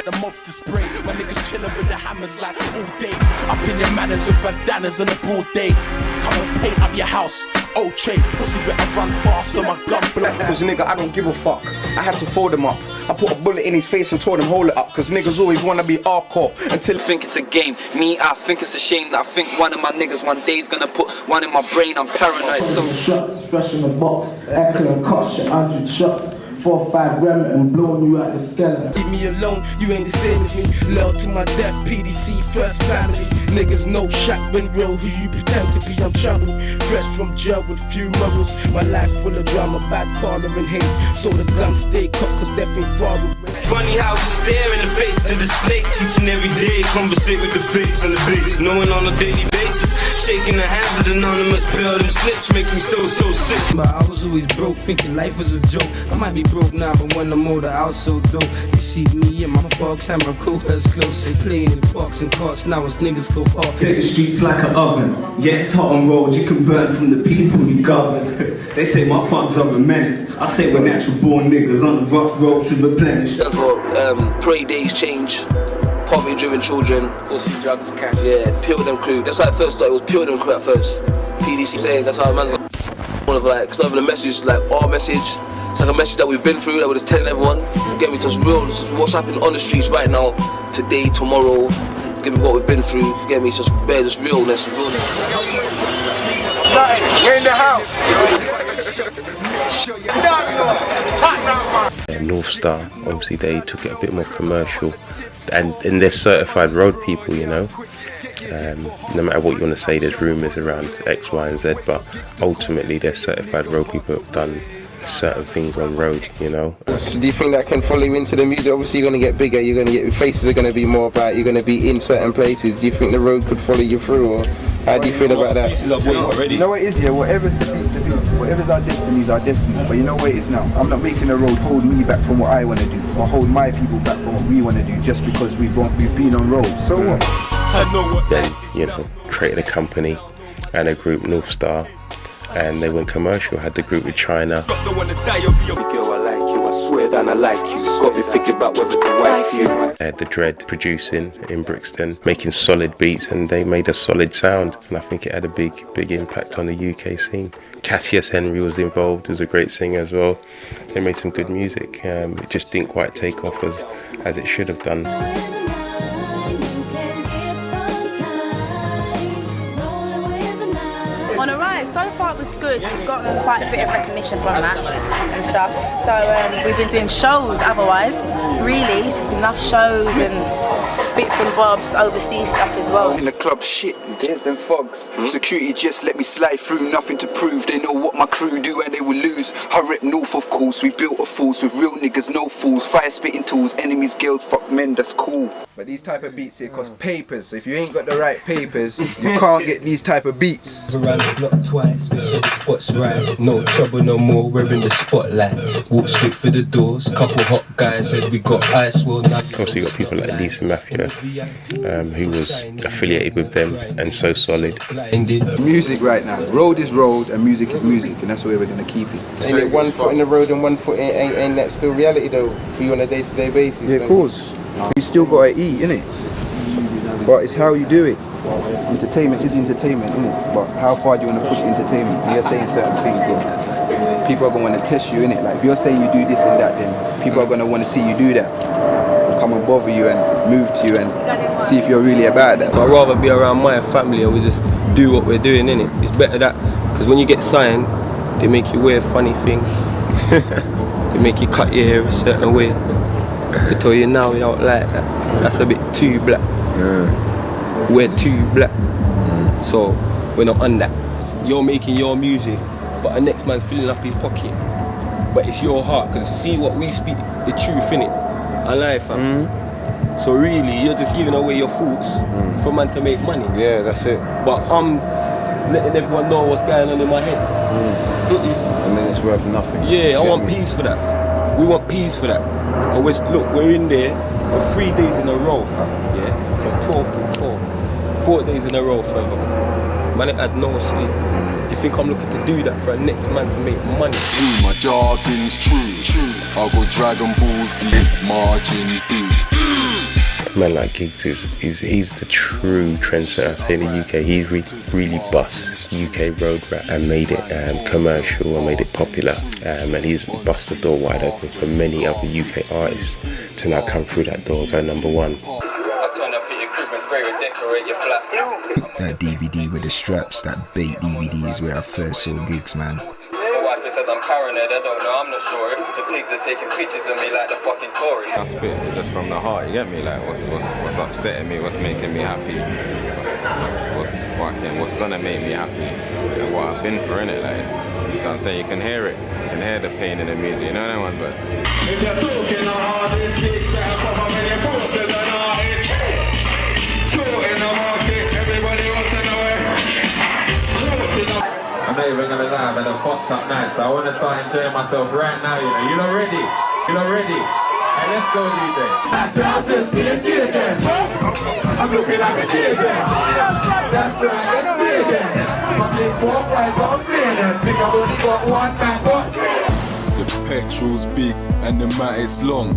The mobster spray, my niggas chillin' with the hammers like all day. Up in your manners with bandanas on a broad day. Come and paint up your house. Old tray, pussy with a run fast so my gun blow. Cause nigga, I don't give a fuck. I had to fold him up. I put a bullet in his face and told him hold it up. Cause niggas always wanna be hardcore until
I think it's a game. Me, I think it's a shame that I think one of my niggas one day's gonna put one in my brain. I'm paranoid.
Some shots fresh in the box. Echo and cut shit 100 shots. 4 or 5 gram and blowing you out the skeleton.
Leave me alone, you ain't the same as me. Loyal to my death, PDC, first family. Niggas know shot when real, who you pretend to be, I'm trouble. Fresh from jail with few morals. My life's full of drama, bad karma and hate. So the guns stay cut cause death ain't far away.
Funny how you stare in the face of the snakes each and every day. Conversate with the fakes and the bigs, knowing on a daily basis. Shaking the hands of the anonymous pill, them slips make me so sick.
But I was always broke, thinking life was a joke. I might be broke now, but when I'm older, I was so dope. You see me and my fogs, and my cohorts close. They playing in parks and carts, now it's niggas go hard.
Take the streets like an oven. Yeah, it's hot on road, you can burn from the people you govern. They say my thugs are a menace. I say we're natural born niggas on the rough road to replenish.
That's what pray days change. Poverty driven children,
pussy, drugs, cash.
Yeah, Pilgrim crew. That's how it first started. It was Pilgrim crew at first. PDC saying that's how a man's got one of like, it's not even a message, like our message. It's like a message that we've been through, that we're just telling everyone. Get me, it's just real. It's just what's happening on the streets right now, today, tomorrow. Get me what we've been through. Get me, it's just bare, just realness.
Nothing, we're in the house.
Northstar, obviously they took it a bit more commercial, and they're certified road people, you know. No matter what you want to say, there's rumours around X, Y and Z, but ultimately they're certified road people who have done certain things on road, you know.
So do you think that can follow you into the music? Obviously you're going to get bigger, you're going to get, your faces are going to be more about, you're going to be in certain places. Do you think the road could follow you through, or how do you feel about that?
You know what it is, yeah, whatever's the beat's the beat. Whatever's our destiny is our destiny. But you know what it is now? I'm not making the road hold me back from what I want to do, or hold my people back from what we want to do, just because we've been on road. So what?
Then, you know, created a company and a group, Northstar, and they went commercial, had the group with China. Had the Dread producing in Brixton, making solid beats, and they made a solid sound, and I think it had a big impact on the UK scene. Cassius Henry was involved, was a great singer as well. They made some good music. It just didn't quite take off as it should have done.
On a rise, so far it was good. We've gotten quite a bit of recognition from that and stuff. So we've been doing shows otherwise. Really, it's just been enough shows and bits and bobs, overseas stuff as well.
In the club, shit, there's them fogs. Security just let me slide through, nothing to prove. They know what my crew do and they will lose. I rep north, of course. We built a force with real niggas, no fools. Fire spitting tools, enemies, girls, fuck men, that's cool.
But these type of beats, it cost papers. So if you ain't got the right papers, you can't get these type of beats.
Around the block twice, we saw the spots right. No trouble no more, we're in the spotlight. Walk straight for the doors, couple hot guys said we got ice. Well, now
also you got people like Lisa Mafia, who was affiliated with them and so solid.
Music right now, road is road and music is music, and that's where we're gonna keep it.
Ain't it one foot in the road and one foot ain't that still reality though for you on a day-to-day basis?
Yeah, of course. You still gotta eat, innit? But it's how you do it. Entertainment is entertainment, innit? But how far do you want to push entertainment? When you're saying certain things, then people are going to want to test you, innit? Like if you're saying you do this and that, then people are going to want to see you do that. Come and bother you and move to you and see if you're really about that.
So I'd rather be around my family and we just do what we're doing, innit? It's better that, because when you get signed, they make you wear funny things. They make you cut your hair a certain way. They tell you now you don't like that. That's a bit too black. We're too black. So we're not on that. You're making your music, but the next man's filling up his pocket. But it's your heart, because see what we speak, the truth in it. I lie, fam. So really, you're just giving away your thoughts for man to make money.
Yeah, that's it.
But I'm letting everyone know what's going on in my head.
And then it's worth nothing.
Yeah, I want peace for that. We want peace for that. Because look, we're in there for 3 days in a row, fam. Yeah, from 12 to 12. 4 days in a row, further. Man, it had no sleep. Do you think I'm looking to do that for a next man to make money?
My jargon's true. I go Dragon Ball Z, Margin B.
A man like Giggs he's the true trendsetter in the UK. He's really bust UK road rap and made it commercial and made it popular. And he's bust the door wide open for many other UK artists to now come through that door, go number one.
That DVD with the straps, that bait DVD is where I first saw Giggs, man.
My wife says I'm paranoid, I don't know, I'm not sure if the pigs are taking pictures of me like the fucking tourists.
I spit just from the heart, you get me? Like what's upsetting me, what's making me happy, what's gonna make me happy, and what I've been through, innit? Like, you know what I'm saying? You can hear it, you can hear the pain in the music, you know that one, but if you're talking hard, it's better come on when you're posted on our head. So in the market, everybody wants to know it.
I'm not even gonna lie, I've had a fucked up night, so I wanna start enjoying myself right now, you know. You not ready? You not ready? Hey, let's go, DJ. That's right, I'm looking like a G again. That's right, let's see again. My big walk right on me, think I've only got one man, but
the petrol's big and the mat's long.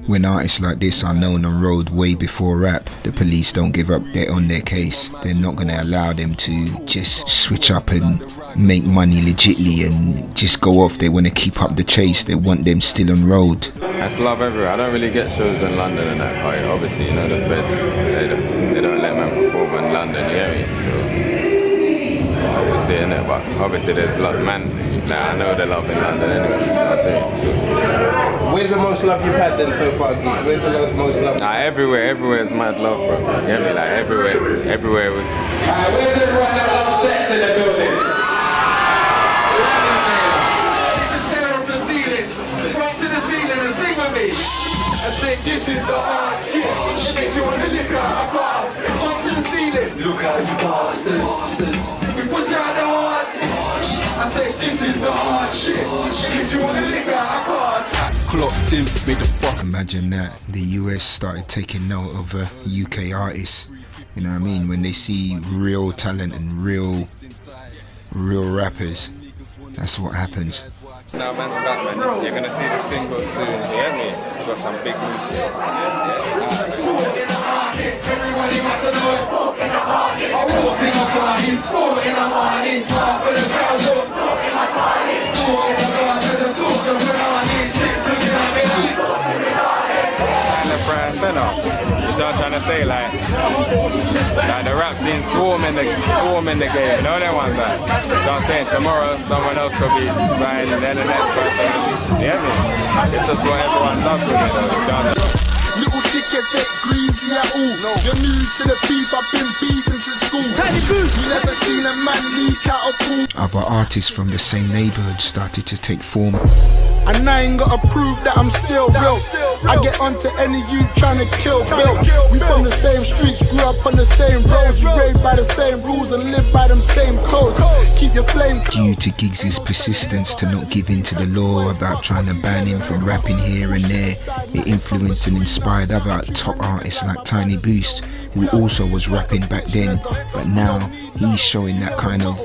When artists like this are known on road way before rap, the police don't give up, they're on their case. They're not going to allow them to just switch up and make money legitly and just go off. They want to keep up the chase, they want them still on road.
That's love everywhere. I don't really get shows in London and that part. Obviously, you know, the feds, they don't let man perform in London, you hear me? So that's what's it, innit? But obviously there's love, man, like, I know the love in London anyway, so that's it. So.
Where's the most love you've had then so far, Giggs? Where's the most love?
Nah, everywhere is mad love, bro. You get me? Like everywhere.
where's everyone that loves sex in the building?
say this is the hard shit. She makes you wanna lick out a bar. It's what you feeling. Look how you bastards. We push out the hard shit. I say this is the hard shit. She makes you wanna lick out a bar.
Clocked in, made the fuck. Imagine that the US started taking note of UK artists. You know what I mean? When they see real talent and real rappers, that's what happens.
Now man's back, man. You're gonna see the single soon. You hear me? We've got some big news here.
Everybody wants to know it's smoke in the morning. I walk in the morning, smoke in the morning. Talk for the crowd, so smoke in my morning. Smoke in the morning, the smoke in the morning. Chicks looking at me like smoke in the morning.
And the front and center. So I'm trying to say, like the rap scene swarm in the game. You know them ones, like. So I'm saying tomorrow someone else could be signed and then the next person. Yeah, me. It's just what everyone does with it, though.
Little dickheads ain't greasy at all. No. You're new to the beef, I've been beefing since school. Tiny Boost. You never seen a man leak out of pool.
Other artists from the same neighborhood started to take form.
And I ain't gotta prove that I'm still real. I get onto any youth trying to kill Bill. We from the same streets, grew up on the same roads. We raised by the same rules and live by them same codes. Keep your flame.
Due to Giggs' persistence to not give in to the law about trying to ban him from rapping here and there, it influenced and inspired other top artists like Tiny Boost, who also was rapping back then, but now he's showing that kind of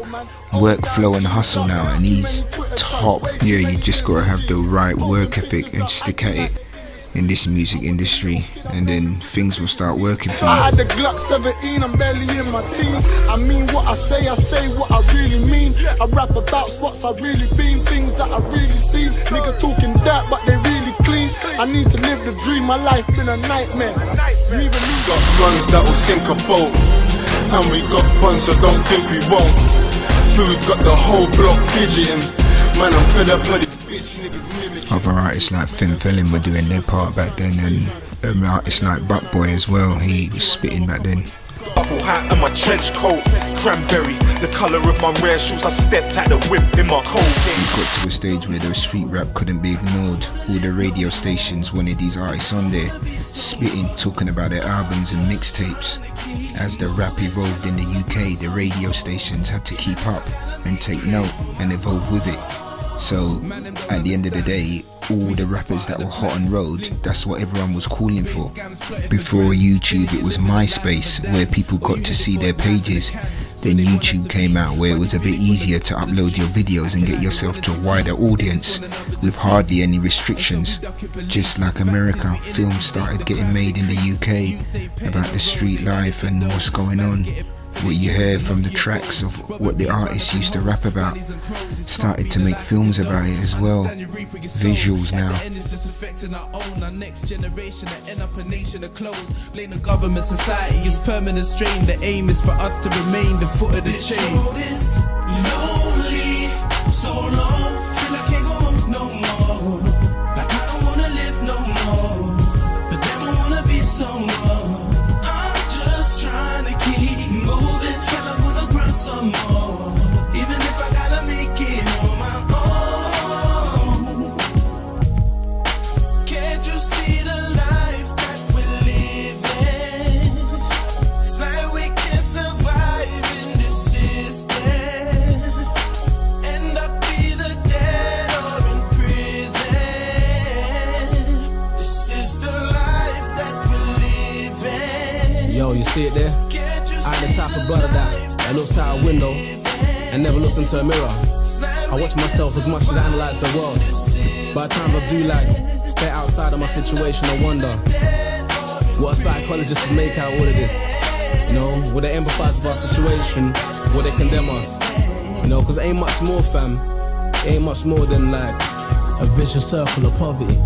workflow and hustle now, and he's top. Yeah, you just gotta have the right work ethic and stick at it in this music industry, and then things will start working for you.
I had the Glock 17, I'm barely in my teens. I mean what I say what I really mean. I rap about spots I really been, things that I really seen. Niggas talking that, but they really clean. I need to live the dream, my life been a nightmare. You even
got guns that will sink a boat, and we got funds, so don't think we won't. Food got the whole block fidgeting. Man, I'm fed up with this bitch niggas.
Other artists like Fem Felin were doing their part back then, and artists like Buckboy as well, he was spitting back then.
Buckle hat and my trench coat, cranberry, the colour of my rare shoes. I stepped at the whip in my coat.
It got to a stage where the street rap couldn't be ignored. All the radio stations wanted these artists on there, spitting, talking about their albums and mixtapes. As the rap evolved in the UK, the radio stations had to keep up and take note and evolve with it. So at the end of the day, all the rappers that were hot on road, that's what everyone was calling for. Before YouTube, it was MySpace, where people got to see their pages. Then YouTube came out, where it was a bit easier to upload your videos and get yourself to a wider audience with hardly any restrictions. Just like America, films started getting made in the UK about the street life and what's going on. What you hear from the tracks of what the artists used to rap about, started to make films about it as well. Visuals now.
Blame the government, society is permanent strain. The aim is for us to remain the foot of the chain. Lonely, so long, till I can't go home no more. Like I don't wanna live no more, but then I wanna be someone. I'm just trying to keep moving, and I wanna grind some more. Even if I gotta make it on my own. Can't you see the life that we're living? It's like we can't survive in this system. End up either dead or in prison. This is the life that we're living.
Yo, you see it there? I'm the type of brother that looks out a window and never looks into a mirror. I watch myself as much as I analyze the world. By the time I do, like, stay outside of my situation, I wonder what a psychologist would make out of all of this. You know, would they empathize with our situation? Would they condemn us? You know, because it ain't much more, fam. It ain't much more than like a vicious circle of poverty.